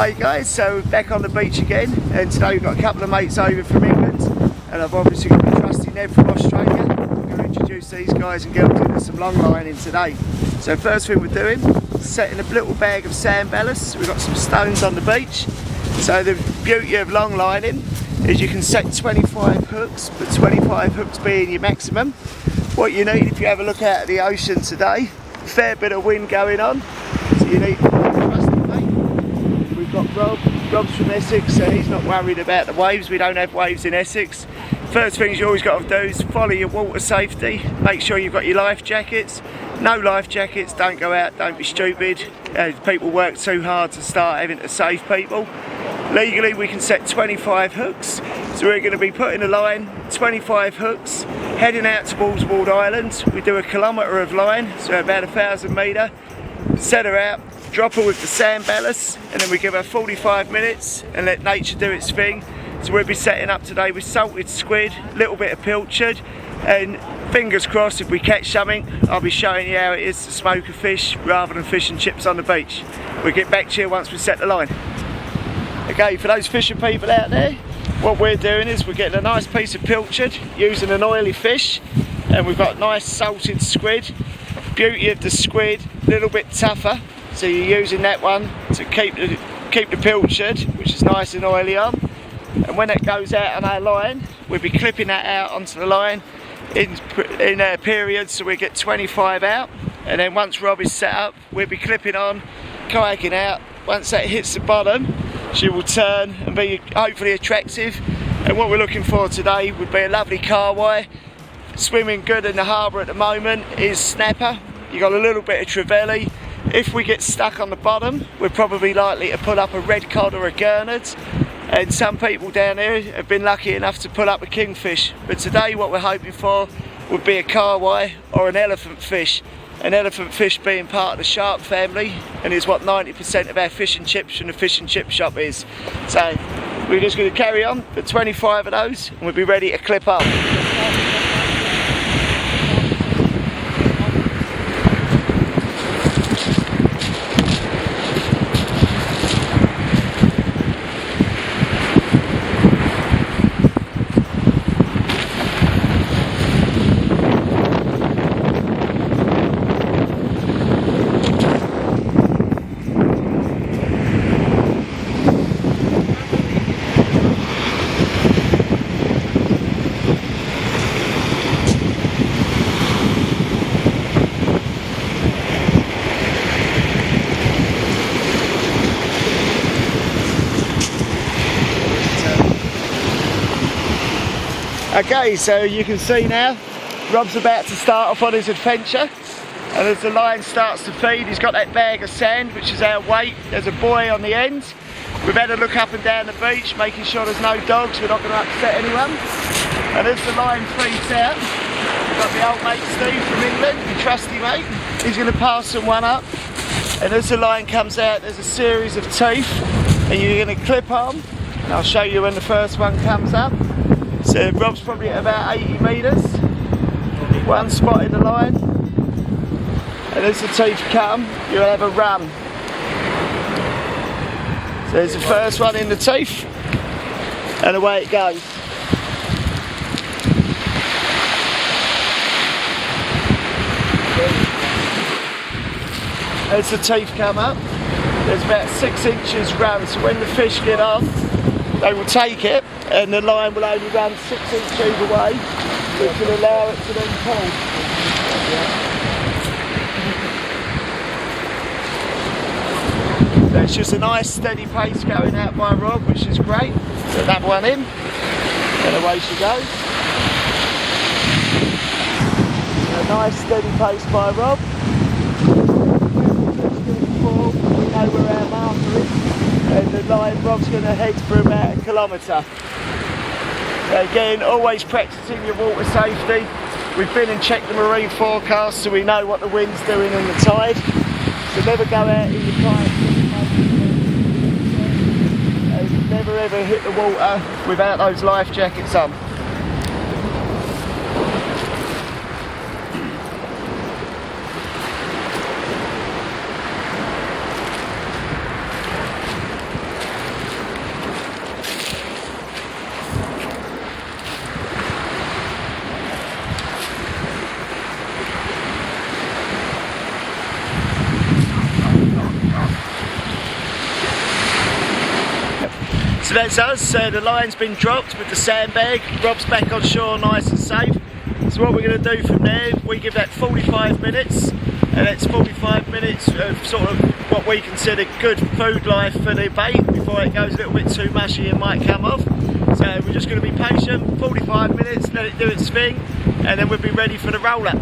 Hi guys, so back on the beach again, and today we've got a couple of mates over from England, and I've obviously got the trusty Ned from Australia. I'm going to introduce these guys and get them to do some longlining today. So first thing we're doing, setting a little bag of sand ballast. We've got some stones on the beach. So the beauty of longlining is you can set 25 hooks, but 25 hooks being your maximum. What you need, if you have a look out at the ocean today, a fair bit of wind going on, so you need Rob's from Essex, so he's not worried about the waves. We don't have waves in Essex. First things you always got to do is follow your water safety. Make sure you've got your life jackets. No life jackets, don't go out, don't be stupid. People work too hard to start having to save people. Legally we can set 25 hooks, so we're going to be putting a line, 25 hooks, heading out towards Walled Island. We do a kilometre of line, so about 1,000 metre. Set her out, drop her with the sand ballast, and then we give her 45 minutes and let nature do its thing. So we'll be setting up today with salted squid, a little bit of pilchard, and fingers crossed if we catch something, I'll be showing you how it is to smoke a fish rather than fish and chips on the beach. We'll get back to you once we set the line. Okay, for those fishing people out there, what we're doing is we're getting a nice piece of pilchard using an oily fish, and we've got nice salted squid. Beauty of the squid, a little bit tougher, so you're using that one to keep the pilchard, which is nice and oily on. And when it goes out on our line, we'll be clipping that out onto the line in our period, so we get 25 out. And then once Rob is set up, we'll be clipping on, kayaking out. Once that hits the bottom, she will turn and be hopefully attractive. And what we're looking for today would be a lovely carwai. Swimming good in the harbour at the moment is snapper. You got a little bit of trevally. If we get stuck on the bottom, we're probably likely to pull up a red cod or a gurnard. And some people down there have been lucky enough to pull up a kingfish. But today what we're hoping for would be a carwai or an elephant fish. An elephant fish being part of the shark family, and is what 90% of our fish and chips from the fish and chip shop is. So we're just going to carry on for 25 of those and we'll be ready to clip up. Okay, so you can see now, Rob's about to start off on his adventure, and as the line starts to feed, he's got that bag of sand, which is our weight. There's a buoy on the end. We've had a look up and down the beach, making sure there's no dogs, we're not going to upset anyone. And as the line feeds out, we've got the old mate Steve from England, your trusty mate. He's going to pass someone up, and as the line comes out, there's a series of teeth, and you're going to clip on, and I'll show you when the first one comes up. So Rob's probably at about 80 metres, one spot in the line, and as the teeth come, you'll have a run. So there's the first one in the teeth, and away it goes. As the teeth come up, there's about 6 inches run, so when the fish get on, they will take it, and the line will only run 6 inches either way, which will allow it to then pull. So it's just a nice steady pace going out by Rob, which is great. So that one in, and away she goes. So a nice steady pace by Rob. We know where our marker is. And the line, Rob's going to head for about 1 kilometre. Again, always practising your water safety. We've been and checked the marine forecast, so we know what the wind's doing and the tide. So never go out in your kayak and never ever hit the water without those life jackets on. So that's us, so the line's been dropped with the sandbag, Rob's back on shore nice and safe. So what we're going to do from there, we give that 45 minutes, and that's 45 minutes of sort of what we consider good food life for the bait before it goes a little bit too mushy and might come off. So we're just going to be patient, 45 minutes, let it do its thing, and then we'll be ready for the roll up.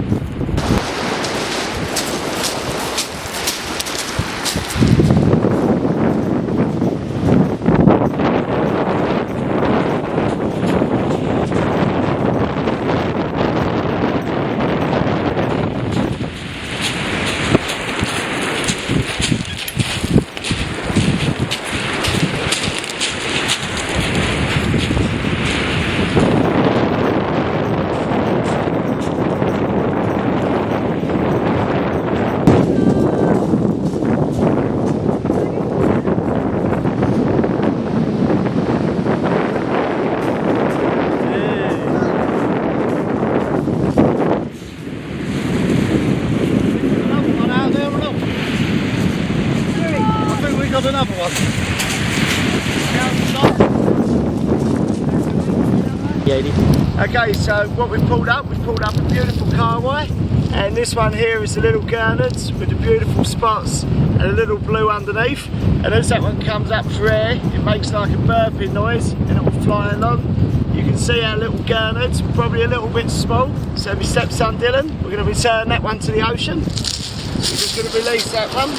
Another one. Okay, so what we've pulled up a beautiful carway, and this one here is the little gurnards with the beautiful spots and a little blue underneath, and as that one comes up for air it makes like a burping noise and it will fly along. You can see our little gurnards, probably a little bit small, so my stepson Dylan, we're going to return that one to the ocean. We're just going to release that one.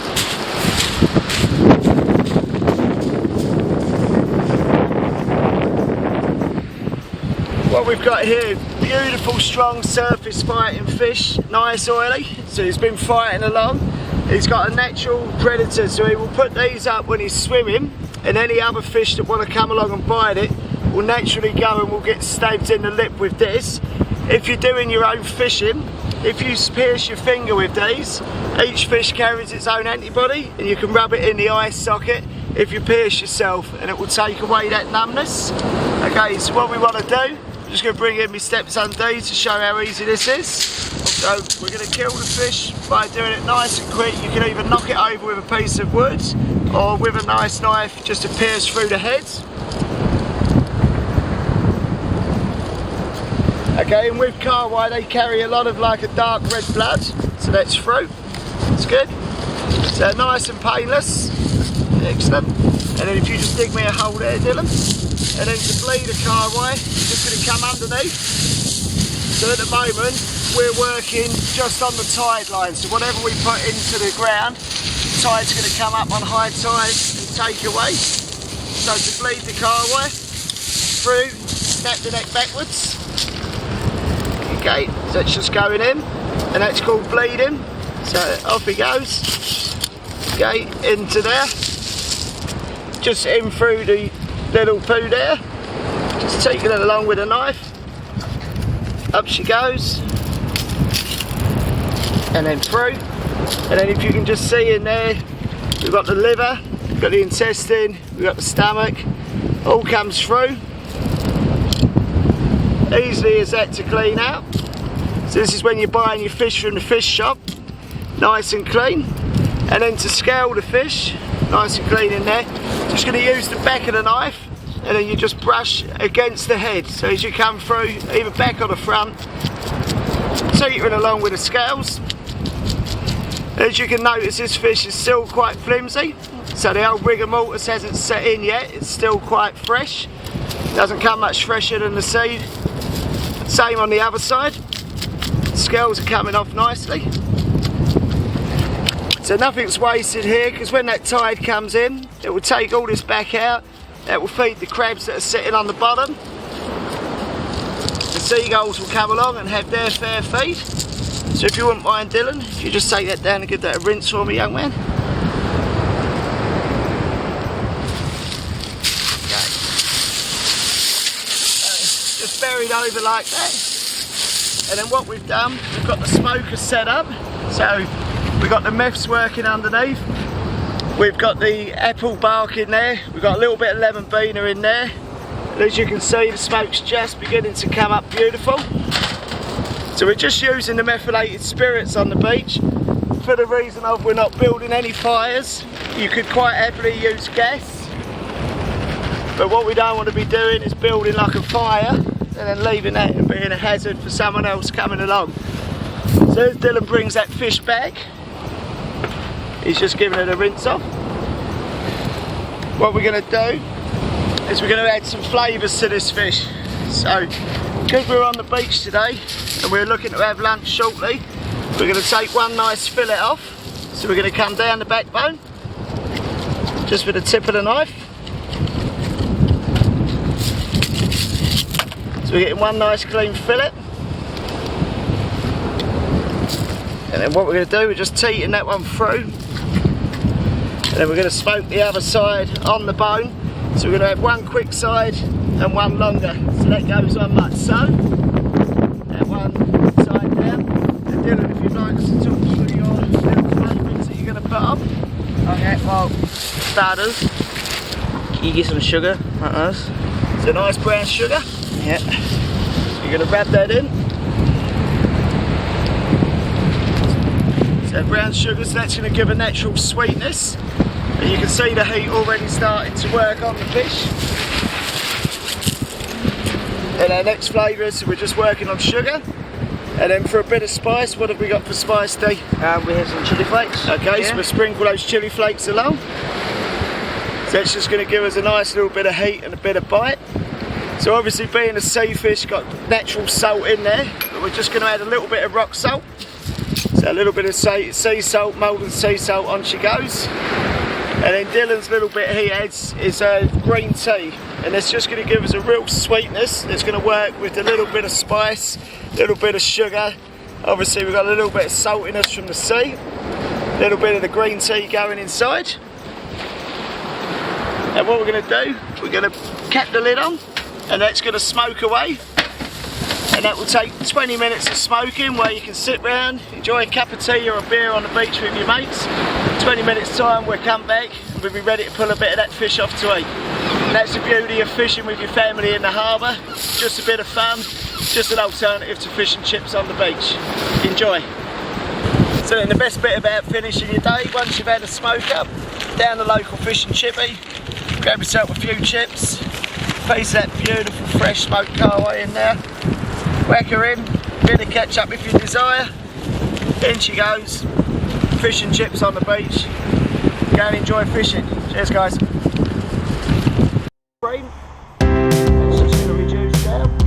What we've got here, beautiful strong surface fighting fish, nice oily, so he's been fighting along. He's got a natural predator, so he will put these up when he's swimming, and any other fish that want to come along and bite it will naturally go and will get stabbed in the lip with this. If you're doing your own fishing, if you pierce your finger with these, each fish carries its own antibody and you can rub it in the eye socket if you pierce yourself, and it will take away that numbness. Okay, so what we want to do, I'm just going to bring in my stepson D to show how easy this is. So we're going to kill the fish by doing it nice and quick. You can either knock it over with a piece of wood or with a nice knife just to pierce through the head. Okay, and with carway they carry a lot of like a dark red blood, so that's through. It's good. So nice and painless. Excellent. And then if you just dig me a hole there, Dylan. And then to bleed a carway, it's just going to come underneath. So at the moment, we're working just on the tide line. So whatever we put into the ground, the tide's going to come up on high tide and take away. So to bleed the carway, through, snap the neck backwards. Okay, so it's just going in, and that's called bleeding. So off he goes. Okay, into there. Just in through the little poo there, just taking it along with a knife, up she goes, and then through, and then if you can just see in there, we've got the liver, we've got the intestine, we've got the stomach, all comes through, easily as that to clean out. So this is when you're buying your fish from the fish shop, nice and clean, and then to scale the fish, nice and clean in there, just going to use the back of the knife, and then you just brush against the head. So as you come through, either back or the front, teetering along with the scales. As you can notice, this fish is still quite flimsy, so the old rigor mortis hasn't set in yet, it's still quite fresh. Doesn't come much fresher than the seed. Same on the other side, the scales are coming off nicely. So nothing's wasted here, because when that tide comes in, it will take all this back out. That will feed the crabs that are sitting on the bottom. The seagulls will come along and have their fair feed. So if you wouldn't mind, Dylan, if you just take that down and give that a rinse for me, young man. Okay. Just buried over like that. And then what we've done, we've got the smoker set up. So we've got the meths working underneath. We've got the apple bark in there, we've got a little bit of lemon beaner in there. And as you can see, the smoke's just beginning to come up beautiful. So we're just using the methylated spirits on the beach for the reason of we're not building any fires. You could quite happily use gas. But what we don't want to be doing is building like a fire and then leaving that and being a hazard for someone else coming along. So as Dylan brings that fish back, he's just giving it a rinse off. What we're going to do is we're going to add some flavours to this fish. So because we're on the beach today and we're looking to have lunch shortly, we're going to take one nice fillet off. So we're going to come down the backbone just with the tip of the knife. So we're getting one nice clean fillet. And then what we're going to do, we're just teating that one through. And then we're going to smoke the other side on the bone. So we're going to have one quick side and one longer. So that goes on like so. And one side down. And Dylan, if you'd like us to talk through your little flavourings that you're going to put on. Okay, well, starters. You get some sugar, like this. It's a nice brown sugar. Yeah. So you're going to rub that in. So brown sugar, so that's going to give a natural sweetness. And you can see the heat already starting to work on the fish. And our next flavour, so we're just working on sugar. And then for a bit of spice, what have we got for spice, Dee? We have some chilli flakes. Okay, yeah. So we'll sprinkle those chilli flakes along. So that's just going to give us a nice little bit of heat and a bit of bite. So obviously being a sea fish, got natural salt in there, but we're just going to add a little bit of rock salt. So a little bit of sea salt, moulded sea salt, on she goes. And then Dylan's little bit he adds is green tea, and it's just going to give us a real sweetness. It's going to work with a little bit of spice, a little bit of sugar. Obviously we've got a little bit of saltiness from the sea, a little bit of the green tea going inside. And what we're going to do, we're going to cap the lid on, and that's going to smoke away. And that will take 20 minutes of smoking where you can sit round, enjoy a cup of tea or a beer on the beach with your mates. 20 minutes time we'll come back and we'll be ready to pull a bit of that fish off to eat. And that's the beauty of fishing with your family in the harbour. Just a bit of fun, just an alternative to fish and chips on the beach. Enjoy. So then the best bit about finishing your day, once you've had a smoke up, down the local fish and chippy, grab yourself a few chips, piece that beautiful fresh smoked carway in there. Whack her in, bit of ketchup if you desire. In she goes. Fish and chips on the beach. Go and enjoy fishing. Cheers, guys. It's just going to reduce down.